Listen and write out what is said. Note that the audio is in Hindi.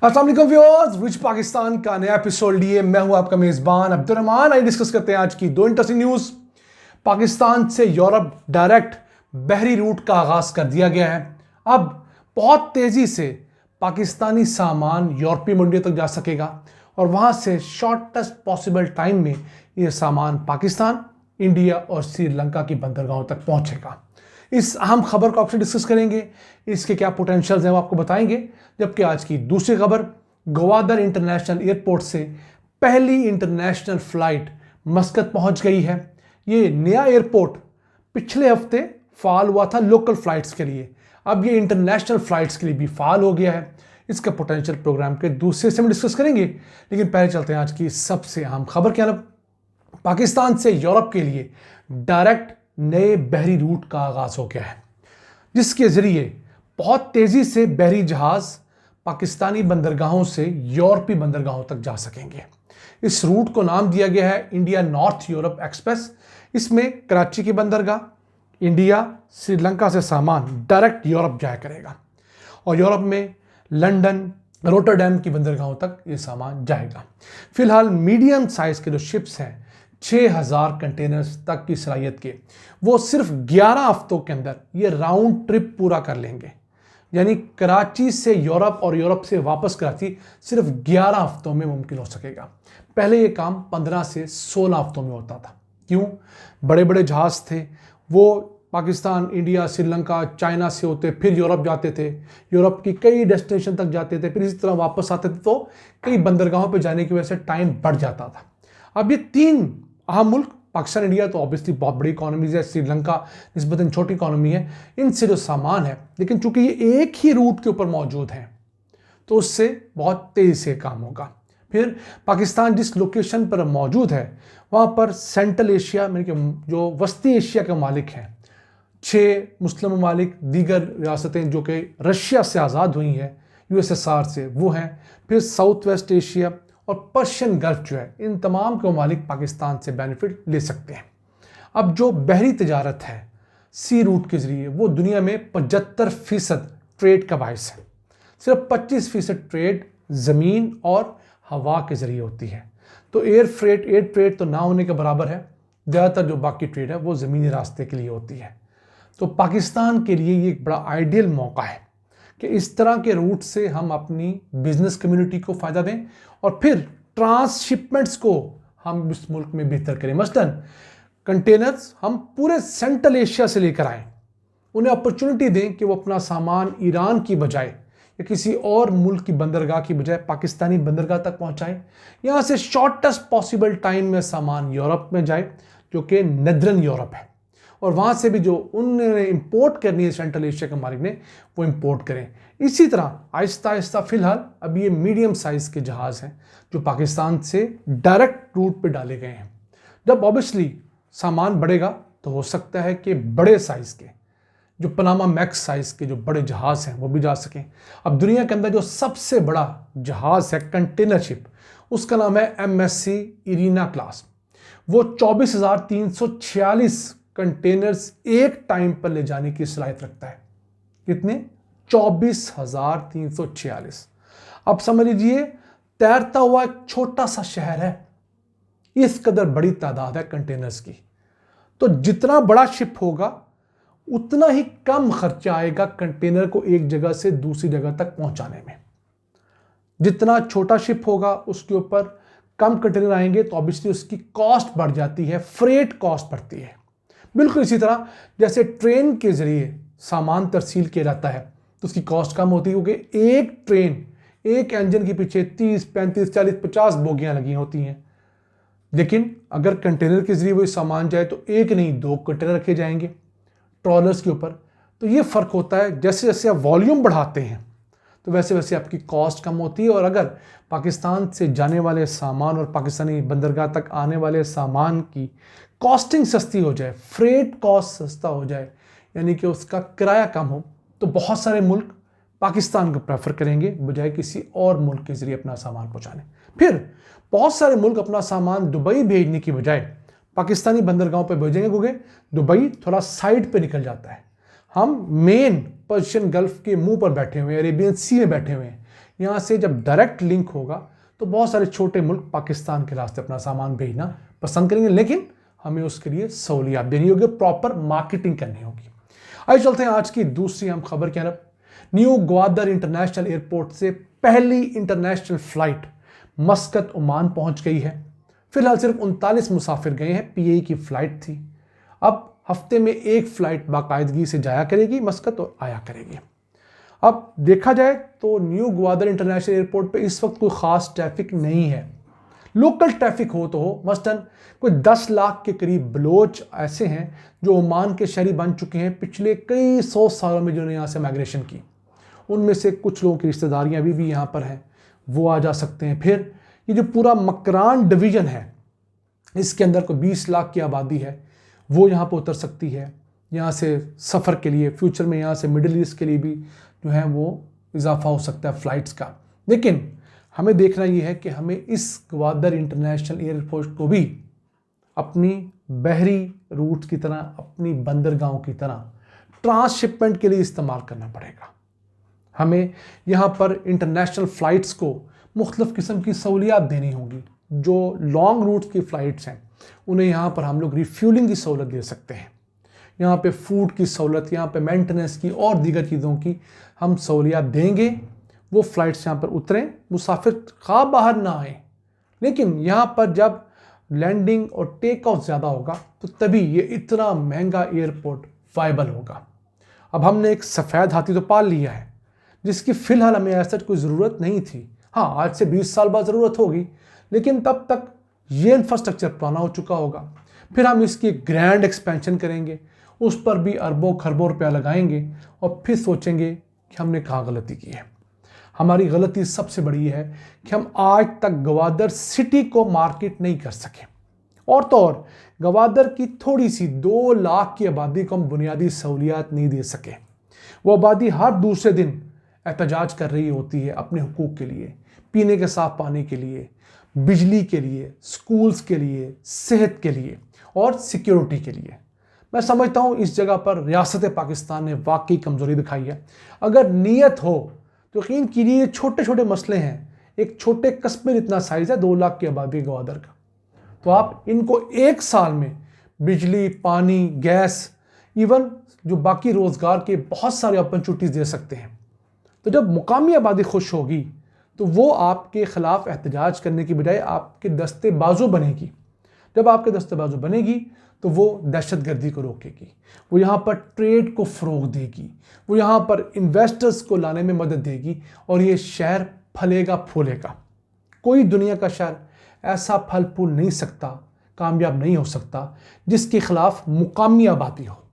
अस्सलाम वालेकुम व्यूअर्स, विच पाकिस्तान का नया एपिसोड लिए मैं हूं आपका मेजबान अब्दुर्रहमान। आइए डिस्कस करते हैं आज की दो इंटरेस्टिंग न्यूज। पाकिस्तान से यूरोप डायरेक्ट बहरी रूट का आगाज कर दिया गया है। अब बहुत तेजी से पाकिस्तानी सामान यूरोपीय मंडियों तक जा सकेगा और वहां से शॉर्टेस्ट पॉसिबल टाइम में यह सामान पाकिस्तान, इंडिया और श्रीलंका की बंदरगाहों तक पहुंचेगा। इस अहम खबर को आपसे डिस्कस करेंगे, इसके क्या पोटेंशियल्स हैं वो आपको बताएंगे। जबकि आज की दूसरी खबर, ग्वादर इंटरनेशनल एयरपोर्ट से पहली इंटरनेशनल फ्लाइट मस्कत पहुंच गई है। ये नया एयरपोर्ट पिछले हफ्ते फाल हुआ था लोकल फ्लाइट्स के लिए, अब ये इंटरनेशनल फ्लाइट्स के लिए भी फाल हो गया है। इसका पोटेंशियल प्रोग्राम के दूसरे से हम डिस्कस करेंगे, लेकिन पहले चलते हैं आज की सबसे अहम खबर क्या है। पाकिस्तान से यूरोप के लिए डायरेक्ट नए बहरी रूट का आगाज हो गया है, जिसके जरिए बहुत तेजी से बहरी जहाज पाकिस्तानी बंदरगाहों से यूरोपीय बंदरगाहों तक जा सकेंगे। इस रूट को नाम दिया गया है इंडिया नॉर्थ यूरोप एक्सप्रेस। इसमें कराची की बंदरगाह, इंडिया, श्रीलंका से सामान डायरेक्ट यूरोप जाया करेगा और यूरोप में लंदन, रोटरडैम की बंदरगाहों तक ये सामान जाएगा। फिलहाल मीडियम साइज के जो शिप्स हैं 6000 कंटेनर्स तक की सलाहियत के, वो सिर्फ 11 हफ्तों के अंदर ये राउंड ट्रिप पूरा कर लेंगे। यानी कराची से यूरोप और यूरोप से वापस कराची सिर्फ 11 हफ्तों में मुमकिन हो सकेगा। पहले ये काम 15 से 16 हफ्तों में होता था। क्यों? बड़े बड़े जहाज थे, वो पाकिस्तान, इंडिया, श्रीलंका, चाइना से होते, फिर यूरोप जाते थे, यूरोप की कई डेस्टिनेशन तक जाते थे, फिर इसी तरह वापस आते थे, तो कई बंदरगाहों पर जाने की वजह से टाइम बढ़ जाता था। अब ये तीन अहम मुल्क, पाकिस्तान, इंडिया तो ऑब्वियसली बहुत बड़ी इकोनॉमीज है, श्रीलंका निस्बतन छोटी इकोनॉमी है, इनसे जो सामान है, लेकिन चूंकि ये एक ही रूट के ऊपर मौजूद है तो उससे बहुत तेजी से काम होगा। फिर पाकिस्तान जिस लोकेशन पर मौजूद है वहाँ पर सेंट्रल एशिया में जो वस्ती एशिया के ममालिक हैं, 6 मुस्लिम ममालिक, दीगर रियासतें जो कि रशिया से आज़ाद हुई हैं USSR से, वो हैं। फिर साउथ वेस्ट एशिया और पर्शियन गल्फ जो है, इन तमाम के ममालिक पाकिस्तान से बेनिफिट ले सकते हैं। अब जो बहरी तिजारत है सी रूट के ज़रिए, वो दुनिया में 75% ट्रेड का बायस है। सिर्फ 25% ट्रेड ज़मीन और हवा के ज़रिए होती है। तो एयर ट्रेड तो ना होने के बराबर है। ज़्यादातर जो बाकी ट्रेड है वो ज़मीनी रास्ते के लिए होती है। तो पाकिस्तान के लिए ये एक बड़ा आइडियल मौका है कि इस तरह के रूट से हम अपनी बिजनेस कम्युनिटी को फ़ायदा दें और फिर ट्रांसशिपमेंट्स को हम इस मुल्क में बेहतर करें। मसलन कंटेनर्स हम पूरे सेंट्रल एशिया से लेकर आएँ, उन्हें अपॉर्चुनिटी दें कि वो अपना सामान ईरान की बजाय या किसी और मुल्क की बंदरगाह की बजाय पाकिस्तानी बंदरगाह तक पहुँचाएँ। यहाँ से शॉर्टेस्ट पॉसिबल टाइम में सामान यूरोप में जाए, जो कि नदरन यूरोप है, और वहाँ से भी जो उन्होंने इंपोर्ट करनी है सेंट्रल एशिया के मालिक ने, वो इंपोर्ट करें। इसी तरह आहिस्ता आहिस्ता फिलहाल अब ये मीडियम साइज़ के जहाज़ हैं जो पाकिस्तान से डायरेक्ट रूट पे डाले गए हैं। जब ऑब्वियसली सामान बढ़ेगा तो हो सकता है कि बड़े साइज़ के, जो पनामा मैक्स साइज़ के जो बड़े जहाज़ हैं वो भी जा सकें। अब दुनिया के अंदर जो सबसे बड़ा जहाज़ है कंटेनर शिप, उसका नाम है MSC इरीना क्लास। वो 24,346 कंटेनर्स एक टाइम पर ले जाने की सलाहियत रखता है। कितने? 24,346। अब समझ लीजिए तैरता हुआ एक छोटा सा शहर है, इस कदर बड़ी तादाद है कंटेनर्स की। तो जितना बड़ा शिप होगा उतना ही कम खर्चा आएगा कंटेनर को एक जगह से दूसरी जगह तक पहुंचाने में। जितना छोटा शिप होगा उसके ऊपर कम कंटेनर आएंगे तो ऑब्वियसली उसकी कॉस्ट बढ़ जाती है, फ्रेट कॉस्ट बढ़ती है। बिल्कुल इसी तरह जैसे ट्रेन के जरिए सामान तरसील किया जाता है तो उसकी कॉस्ट कम होती है, क्योंकि एक ट्रेन, एक इंजन के पीछे 30, 35, 40, 50 बोगियां लगी होती हैं। लेकिन अगर कंटेनर के जरिए वो सामान जाए तो एक नहीं 2 कंटेनर रखे जाएंगे ट्रॉलर्स के ऊपर। तो ये फ़र्क होता है, जैसे जैसे आप वॉल्यूम बढ़ाते हैं तो वैसे वैसे आपकी कॉस्ट कम होती है। और अगर पाकिस्तान से जाने वाले सामान और पाकिस्तानी बंदरगाह तक आने वाले सामान की कॉस्टिंग सस्ती हो जाए, फ्रेट कॉस्ट सस्ता हो जाए, यानी कि उसका किराया कम हो, तो बहुत सारे मुल्क पाकिस्तान को प्रेफर करेंगे बजाय किसी और मुल्क के ज़रिए अपना सामान पहुँचाने। फिर बहुत सारे मुल्क अपना सामान दुबई भेजने की बजाय पाकिस्तानी बंदरगाहों पर भेजेंगे, क्योंकि दुबई थोड़ा साइड पे निकल जाता है। हम मेन पर्शियन गल्फ के मुंह पर बैठे हुए हैं, अरेबियन सी में बैठे हुए हैं। यहाँ से जब डायरेक्ट लिंक होगा तो बहुत सारे छोटे मुल्क पाकिस्तान के रास्ते अपना सामान भेजना पसंद करेंगे, लेकिन हमें उसके लिए सहूलियत देनी होगी, प्रॉपर मार्केटिंग करनी होगी। आइए चलते हैं आज की दूसरी अहम खबर की तरफ। न्यू ग्वादर इंटरनेशनल एयरपोर्ट से पहली इंटरनेशनल फ्लाइट मस्कत ओमान पहुंच गई है। फिलहाल सिर्फ 39 मुसाफिर गए हैं, पीएई की फ्लाइट थी। अब हफ्ते में एक फ्लाइट बाकायदगी से जाया करेगी मस्कत और आया करेगी। अब देखा जाए तो न्यू ग्वादर इंटरनेशनल एयरपोर्ट पे इस वक्त कोई ख़ास ट्रैफिक नहीं है। लोकल ट्रैफिक हो तो हो, मसलन कोई 10 लाख के करीब बलोच ऐसे हैं जो ओमान के शहरी बन चुके हैं पिछले कई 100 सालों में, जिन्होंने यहाँ से माइग्रेशन की। उनमें से कुछ लोगों की रिश्तेदारियाँ अभी भी यहाँ पर हैं, वो आ जा सकते हैं। फिर ये जो पूरा मकरान डिवीज़न है, इसके अंदर कोई 20 लाख की आबादी है, वो यहाँ पर उतर सकती है यहाँ से सफ़र के लिए। फ्यूचर में यहाँ से मिडिल ईस्ट के लिए भी जो है वो इजाफा हो सकता है फ़्लाइट्स का। लेकिन हमें देखना ये है कि हमें इस ग्वादर इंटरनेशनल एयरपोर्ट को भी अपनी बहरी रूट की तरह, अपनी बंदरगाहों की तरह ट्रांसशिपमेंट के लिए इस्तेमाल करना पड़ेगा। हमें यहाँ पर इंटरनेशनल फ़्लाइट्स को मुख्तलिफ़ किस्म की सहूलियत देनी होगी। जो लॉन्ग रूट्स की फ़्लाइट्स हैं उन्हें यहाँ पर हम लोग रिफ्यूलिंग की सहूलत दे सकते हैं। यहाँ पे फूड की सहूलत, यहाँ पे मेंटेनेंस की और दीगर चीज़ों की हम सहूलियत देंगे। वो फ़्लाइट्स यहाँ पर उतरें, मुसाफिर खा बाहर ना आए, लेकिन यहाँ पर जब लैंडिंग और टेक ऑफ ज़्यादा होगा तो तभी ये इतना महंगा एयरपोर्ट वायबल होगा। अब हमने एक सफ़ेद हाथी तो पाल लिया है जिसकी फ़िलहाल हमें ऐसा कोई ज़रूरत नहीं थी। हाँ, आज से 20 साल बाद ज़रूरत होगी, लेकिन तब तक ये इंफ्रास्ट्रक्चर पुराना हो चुका होगा। फिर हम इसकी ग्रैंड एक्सपेंशन करेंगे, उस पर भी अरबों खरबों रुपया लगाएंगे और फिर सोचेंगे कि हमने कहाँ गलती की है। हमारी गलती सबसे बड़ी है कि हम आज तक ग्वादर सिटी को मार्केट नहीं कर सके, और तो और ग्वादर की थोड़ी सी 2 लाख की आबादी को हम बुनियादी सहूलियत नहीं दे सके। वो आबादी हर दूसरे दिन एहतजाज कर रही होती है अपने हुकूक के लिए, पीने के साफ पानी के लिए, बिजली के लिए, स्कूल्स के लिए, सेहत के लिए और सिक्योरिटी के लिए। मैं समझता हूँ इस जगह पर रियासत पाकिस्तान ने वाकई कमज़ोरी दिखाई है। अगर नीयत हो तो यकीन कीजिए ये छोटे छोटे मसले हैं, एक छोटे कस्बे जितना साइज़ है 2 लाख की आबादी ग्वादर का, तो आप इनको 1 साल में बिजली, पानी, गैस, इवन जो बाकी रोज़गार के बहुत सारे अपॉर्चुनिटीज़ दे सकते हैं। तो जब मुकामी आबादी खुश होगी तो वो आपके ख़िलाफ़ एहतजाज करने की बजाय आपके दस्ते बाजू बनेगी। जब आपके दस्ते बाजू बनेगी तो वो दहशतगर्दी को रोकेगी, वो यहाँ पर ट्रेड को फ़रोग़ देगी, वो यहाँ पर इन्वेस्टर्स को लाने में मदद देगी और ये शहर फलेगा फूलेगा। कोई दुनिया का शहर ऐसा फल फूल नहीं सकता, कामयाब नहीं हो सकता जिसके ख़िलाफ़ मुकामी आबादी हो।